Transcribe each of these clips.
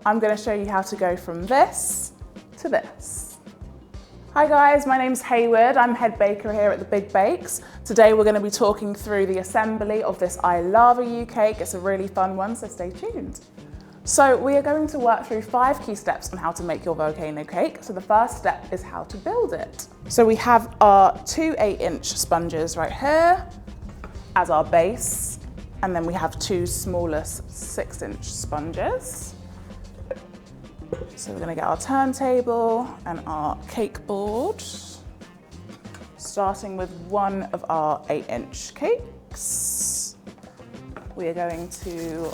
I'm going to show you how to go from this to this. Hi guys, my name's Hayward. I'm head baker here at the Big Bakes. Today we're going to be talking through the assembly of this I Lava You cake. It's a really fun one, so stay tuned. So we are going to work through 5 key steps on how to make your volcano cake. So the first step is how to build it. So we have our 2 8-inch sponges right here as our base, and then we have 2 smaller 6-inch sponges. So we're going to get our turntable and our cake board, starting with one of our 8-inch cakes. We are going to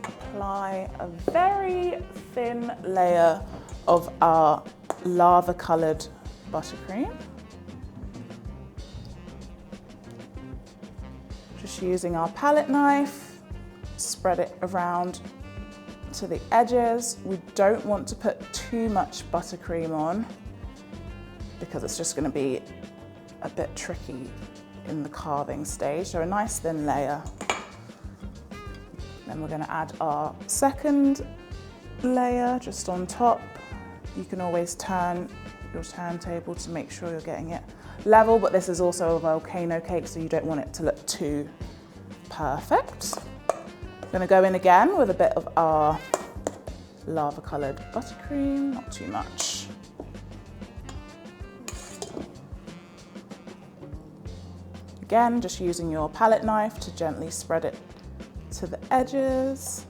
apply a very thin layer of our lava-coloured buttercream. Just using our palette knife, spread it around to the edges. We don't want to put too much buttercream on because it's just going to be a bit tricky in the carving stage. So a nice thin layer. Then we're going to add our second layer just on top. You can always turn your turntable to make sure you're getting it level, but this is also a volcano cake, so you don't want it to look too perfect. I'm going to go in again with a bit of our lava-coloured buttercream, not too much. Again, just using your palette knife to gently spread it to the edges.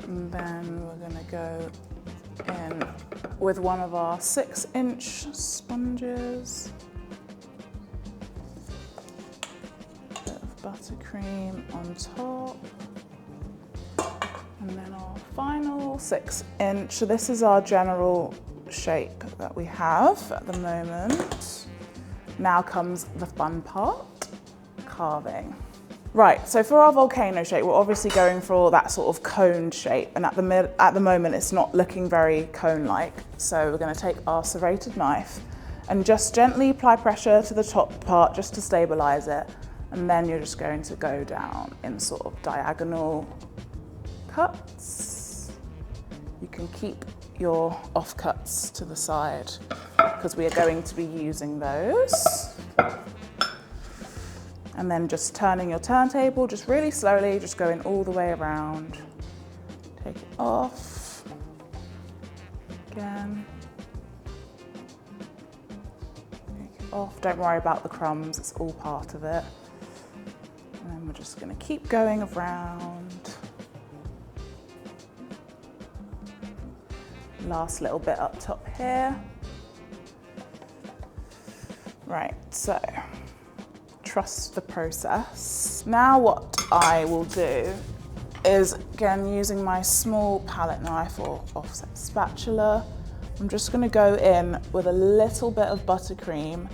And then we're going to go in with one of our 6-inch sponges. A bit of buttercream on top. And then our final 6-inch. So this is our general shape that we have at the moment. Now comes the fun part, carving. Right, so for our volcano shape, we're obviously going for that sort of coned shape, and at the moment it's not looking very cone-like. So we're going to take our serrated knife and just gently apply pressure to the top part just to stabilize it, and then you're just going to go down in sort of diagonal cuts. You can keep your offcuts to the side because we are going to be using those. And then just turning your turntable, just really slowly, just going all the way around. Take it off. Again. Take it off. Don't worry about the crumbs, it's all part of it. And then we're just going to keep going around. Last little bit up top here. Right, so trust the process. Now what I will do is, again, using my small palette knife or offset spatula, I'm just going to go in with a little bit of buttercream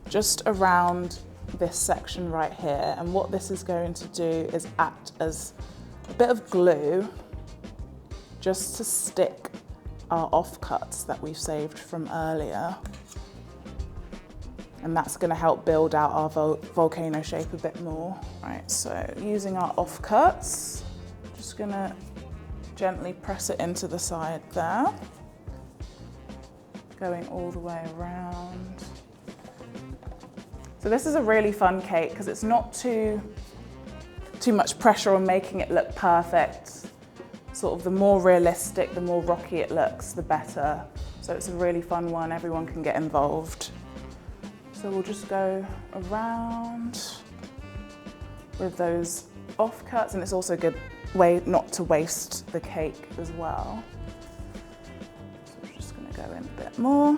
just around this section right here. And what this is going to do is act as a bit of glue just to stick our offcuts that we've saved from earlier. And that's going to help build out our volcano shape a bit more. Right, so using our offcuts, just going to gently press it into the side there, going all the way around. So this is a really fun cake because it's not too much pressure on making it look perfect. Sort of the more realistic, the more rocky it looks, the better. So it's a really fun one, everyone can get involved. So we'll just go around with those offcuts, and it's also a good way not to waste the cake as well. So we're just going to go in a bit more.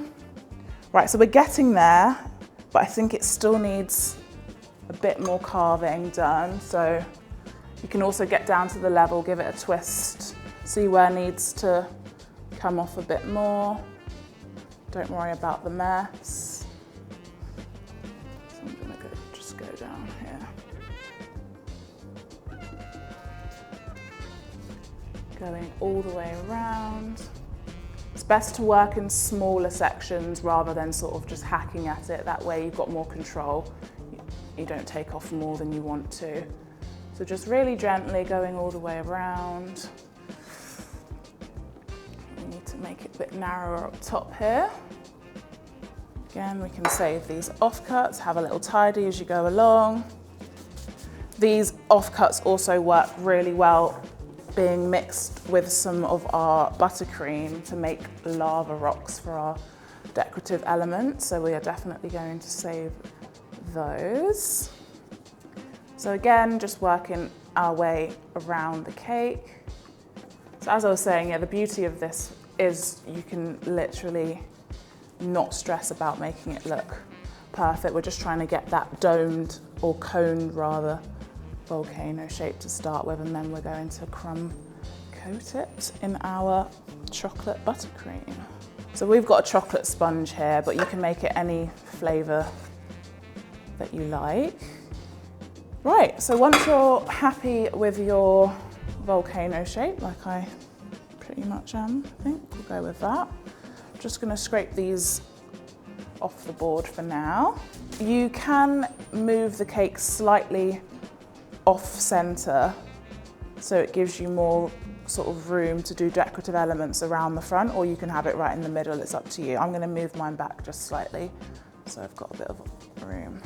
Right, so we're getting there, but I think it still needs a bit more carving done. So you can also get down to the level, give it a twist, see where it needs to come off a bit more. Don't worry about the mess. I'm going to just go down here. Going all the way around. It's best to work in smaller sections rather than sort of just hacking at it. That way you've got more control. You don't take off more than you want to. So just really gently going all the way around. to make it a bit narrower up top here. Again, we can save these offcuts, have a little tidy as you go along. These offcuts also work really well being mixed with some of our buttercream to make lava rocks for our decorative elements. So we are definitely going to save those. So again, just working our way around the cake. So as I was saying, yeah, the beauty of this is you can literally not stress about making it look perfect. We're just trying to get that domed, or coned rather, volcano shape to start with, and then we're going to crumb coat it in our chocolate buttercream. So we've got a chocolate sponge here, but you can make it any flavour that you like. Right, so once you're happy with your volcano shape, like I pretty much am, I think we'll go with that. I'm just going to scrape these off the board for now. You can move the cake slightly off-centre, so it gives you more sort of room to do decorative elements around the front, or you can have it right in the middle, it's up to you. I'm going to move mine back just slightly, so I've got a bit of room.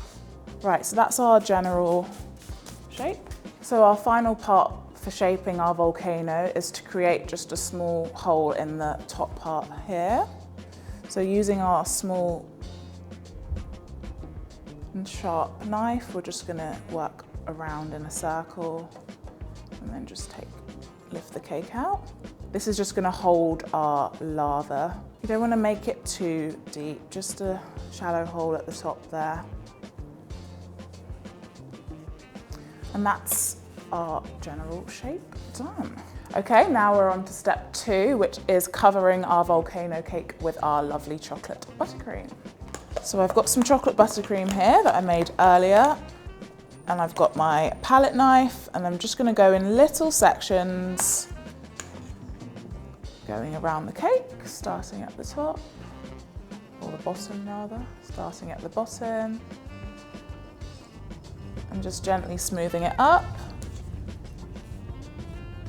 Right, so that's our general shape. So our final part for shaping our volcano is to create just a small hole in the top part here. So using our small and sharp knife, we're just going to work around in a circle and then just lift the cake out. This is just going to hold our lava. You don't want to make it too deep, just a shallow hole at the top there. And that's our general shape done. Okay, now we're on to step 2, which is covering our volcano cake with our lovely chocolate buttercream. So I've got some chocolate buttercream here that I made earlier, and I've got my palette knife, and I'm just going to go in little sections, going around the cake, starting at the top, or the bottom rather, starting at the bottom, and just gently smoothing it up.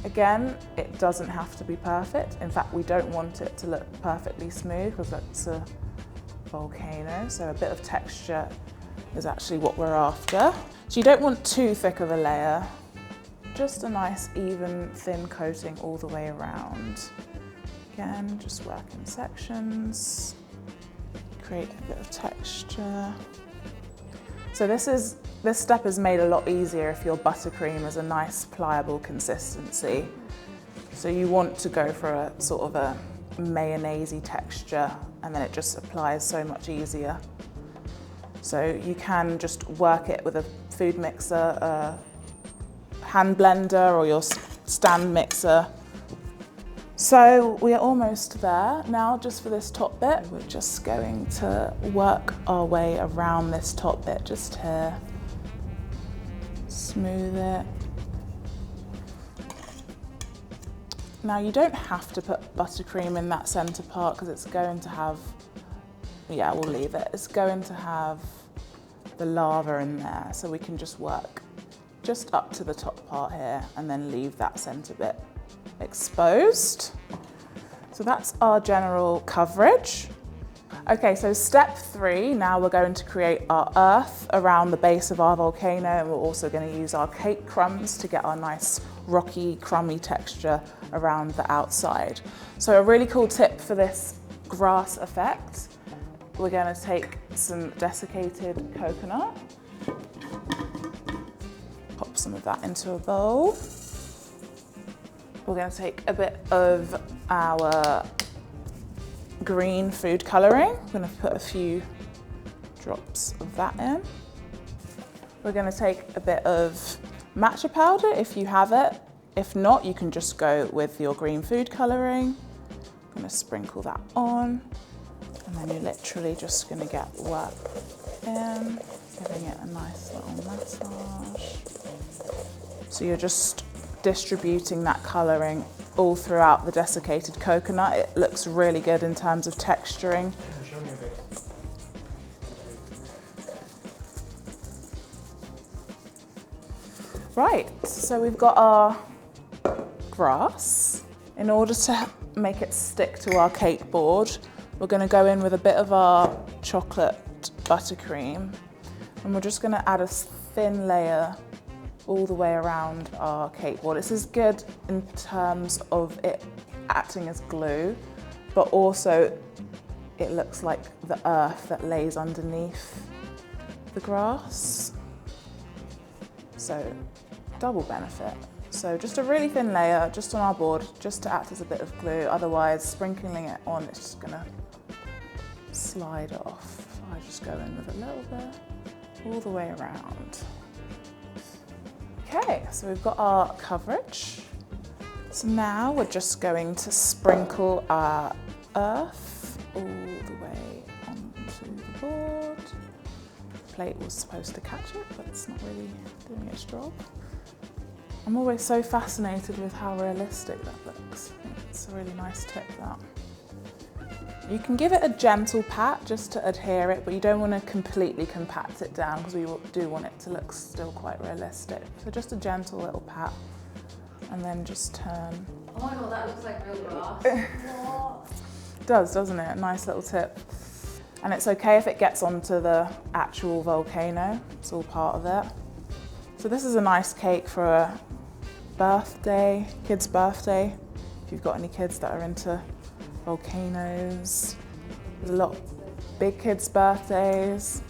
Again, it doesn't have to be perfect. In fact, we don't want it to look perfectly smooth because that's a volcano, so a bit of texture is actually what we're after. So you don't want too thick of a layer, just a nice even thin coating all the way around. Again, just work in sections, create a bit of texture. So this step is made a lot easier if your buttercream is a nice pliable consistency. So you want to go for a sort of a mayonnaise-y texture, and then it just applies so much easier. So you can just work it with a food mixer, a hand blender, or your stand mixer. So we are almost there. Now just for this top bit, we're just going to work our way around this top bit just here. Smooth it. Now you don't have to put buttercream in that center part because it's going to have, yeah, we'll leave it. It's going to have the lava in there, so we can just work just up to the top part here and then leave that center bit exposed. So that's our general coverage. Okay, so step 3, now we're going to create our earth around the base of our volcano, and we're also going to use our cake crumbs to get our nice rocky, crummy texture around the outside. So a really cool tip for this grass effect, we're going to take some desiccated coconut, pop some of that into a bowl. We're going to take a bit of our green food colouring. I'm going to put a few drops of that in. We're going to take a bit of matcha powder if you have it. If not, you can just go with your green food colouring. I'm going to sprinkle that on, and then you're literally just going to get work in, giving it a nice little massage. So you're just distributing that colouring all throughout the desiccated coconut. It looks really good in terms of texturing. Right, so we've got our grass. In order to make it stick to our cake board, we're going to go in with a bit of our chocolate buttercream, and we're just going to add a thin layer all the way around our cake board. This is good in terms of it acting as glue, but also it looks like the earth that lays underneath the grass. So double benefit. So just a really thin layer just on our board, just to act as a bit of glue. Otherwise, sprinkling it on, it's just gonna slide off. I just go in with a little bit all the way around. Okay, so we've got our coverage. So now we're just going to sprinkle our earth all the way onto the board. The plate was supposed to catch it, but it's not really doing its job. I'm always so fascinated with how realistic that looks. I think it's a really nice tip, that. You can give it a gentle pat just to adhere it, but you don't want to completely compact it down because we do want it to look still quite realistic. So just a gentle little pat and then just turn. Oh my god, that looks like real grass. It does, doesn't it? A nice little tip. And it's okay if it gets onto the actual volcano. It's all part of it. So this is a nice cake for a birthday, kid's birthday. If you've got any kids that are into volcanoes. There's a lot of big kids' birthdays.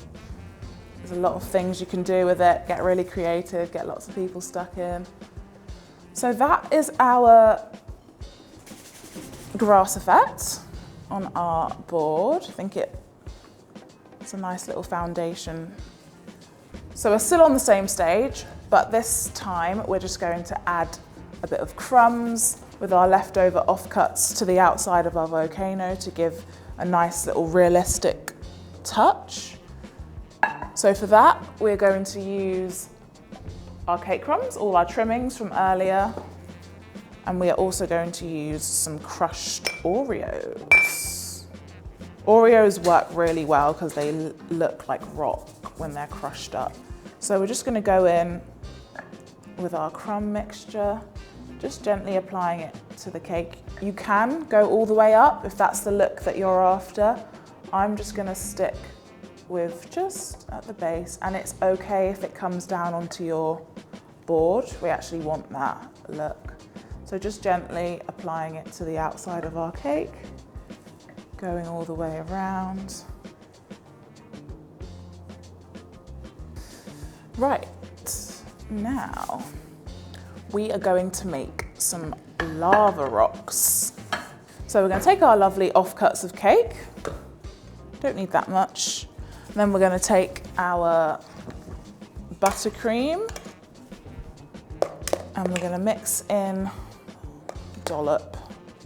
There's a lot of things you can do with it. Get really creative, get lots of people stuck in. So that is our grass effect on our board. I think it's a nice little foundation. So we're still on the same stage, but this time we're just going to add a bit of crumbs with our leftover offcuts to the outside of our volcano to give a nice little realistic touch. So for that, we're going to use our cake crumbs, all our trimmings from earlier, and we are also going to use some crushed Oreos. Oreos work really well because they look like rock when they're crushed up. So we're just going to go in with our crumb mixture, just gently applying it to the cake. You can go all the way up if that's the look that you're after. I'm just going to stick with just at the base, and it's okay if it comes down onto your board. We actually want that look. So just gently applying it to the outside of our cake, going all the way around. Right, now we are going to make some lava rocks. So we're going to take our lovely offcuts of cake, don't need that much, and then we're going to take our buttercream and we're going to mix in a dollop,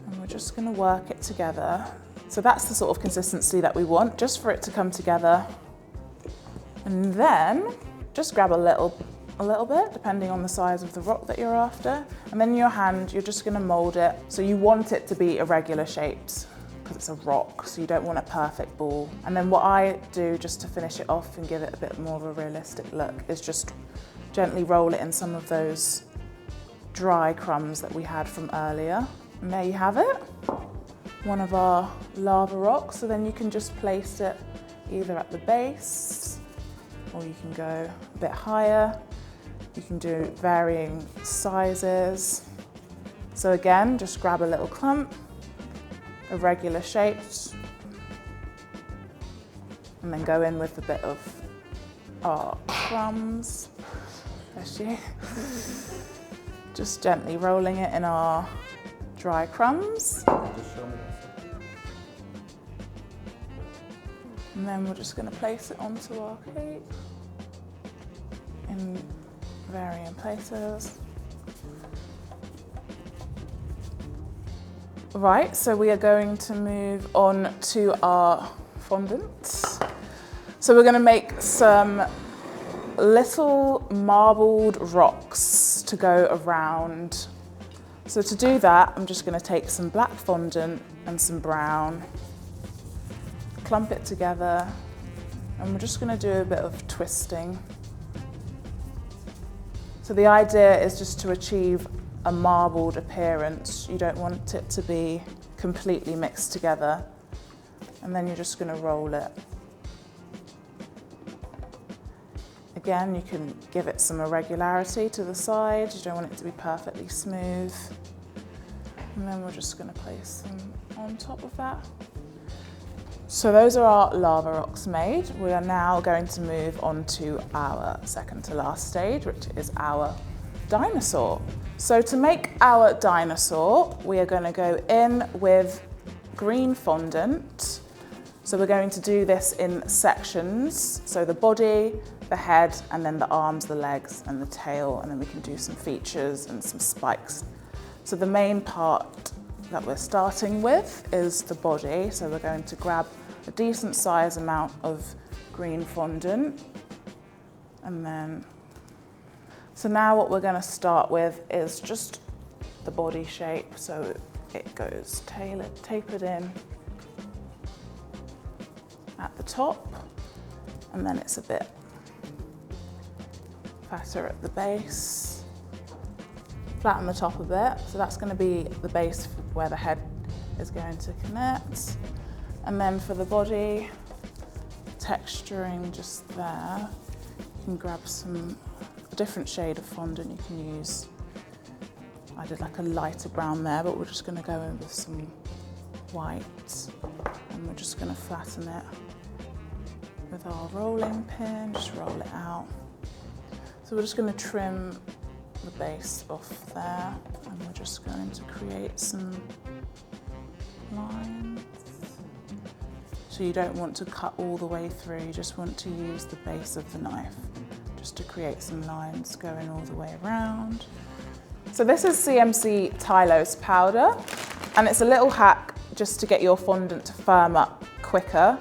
and we're just going to work it together. So that's the sort of consistency that we want, just for it to come together. And then just grab a little bit, depending on the size of the rock that you're after. And then in your hand, you're just gonna mold it. So you want it to be irregular shaped because it's a rock, so you don't want a perfect ball. And then what I do just to finish it off and give it a bit more of a realistic look is just gently roll it in some of those dry crumbs that we had from earlier. And there you have it, one of our lava rocks. So then you can just place it either at the base, or you can go a bit higher. You can do varying sizes. So again, just grab a little clump, irregular shaped, and then go in with a bit of our crumbs. Bless you. Just gently rolling it in our dry crumbs. And then we're just going to place it onto our cake in varying places. Right, so we are going to move on to our fondant. So we're going to make some little marbled rocks to go around. So to do that, I'm just going to take some black fondant and some brown, clump it together, and we're just going to do a bit of twisting. So the idea is just to achieve a marbled appearance. You don't want it to be completely mixed together. And then you're just going to roll it. Again, you can give it some irregularity to the side. You don't want it to be perfectly smooth. And then we're just going to place them on top of that. So those are our lava rocks made. We are now going to move on to our second to last stage, which is our dinosaur. So to make our dinosaur, we are going to go in with green fondant. So we're going to do this in sections. So the body, the head, and then the arms, the legs, and the tail, and then we can do some features and some spikes. So the main part that we're starting with is the body. So we're going to grab a decent size amount of green fondant. And then, so now what we're going to start with is just the body shape. So it goes tapered in at the top, and then it's a bit fatter at the base. Flatten the top a bit, so that's going to be the base where the head is going to connect. And then for the body, texturing just there, you can grab a different shade of fondant you can use. I did like a lighter brown there, but we're just going to go in with some white, and we're just going to flatten it with our rolling pin, just roll it out. So we're just going to trim the base off there, and we're just going to create some lines. So you don't want to cut all the way through, you just want to use the base of the knife just to create some lines going all the way around. So this is CMC Tylose powder, and it's a little hack just to get your fondant to firm up quicker.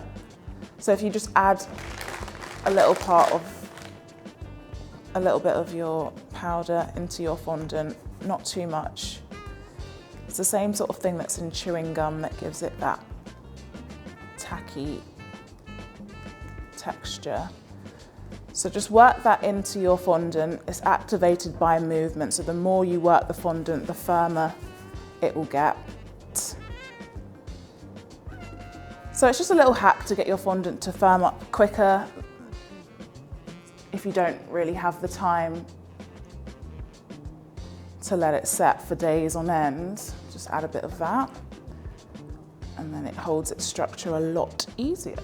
So if you just add a little bit of your powder into your fondant, not too much. It's the same sort of thing that's in chewing gum that gives it that tacky texture. So just work that into your fondant. It's activated by movement, so the more you work the fondant, the firmer it will get. So it's just a little hack to get your fondant to firm up quicker if you don't really have the time to let it set for days on end. Just add a bit of that, and then it holds its structure a lot easier.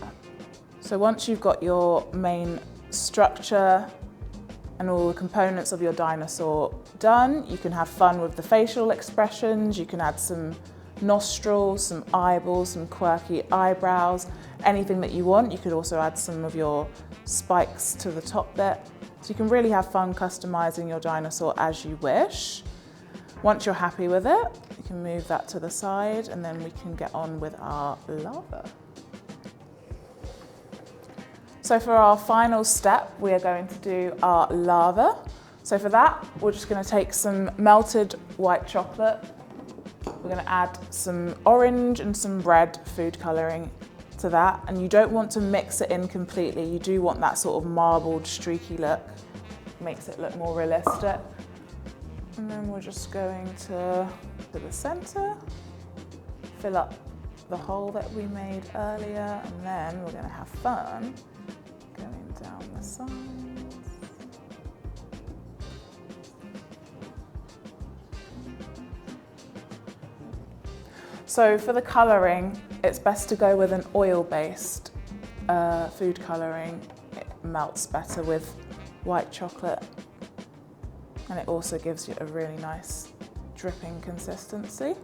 So once you've got your main structure and all the components of your dinosaur done, you can have fun with the facial expressions. You can add some nostrils, some eyeballs, some quirky eyebrows, anything that you want. You could also add some of your spikes to the top bit. So you can really have fun customizing your dinosaur as you wish. Once you're happy with it, you can move that to the side, and then we can get on with our lava. So for our final step, we are going to do our lava. So for that, we're just going to take some melted white chocolate. We're going to add some orange and some red food colouring to that, and you don't want to mix it in completely. You do want that sort of marbled, streaky look. Makes it look more realistic. And then we're just going to the centre, fill up the hole that we made earlier, and then we're going to have fun going down the sides. So for the colouring, it's best to go with an oil-based food colouring. It melts better with white chocolate, and it also gives you a really nice dripping consistency.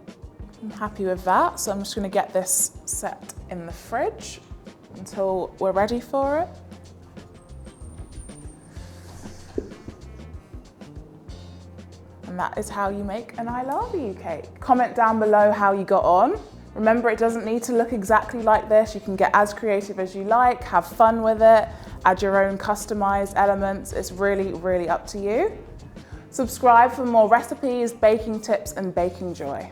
I'm happy with that, so I'm just going to get this set in the fridge until we're ready for it. And that is how you make an I love you cake. Comment down below how you got on. Remember, it doesn't need to look exactly like this. You can get as creative as you like, have fun with it, add your own customized elements. It's really, really up to you. Subscribe for more recipes, baking tips, and baking joy.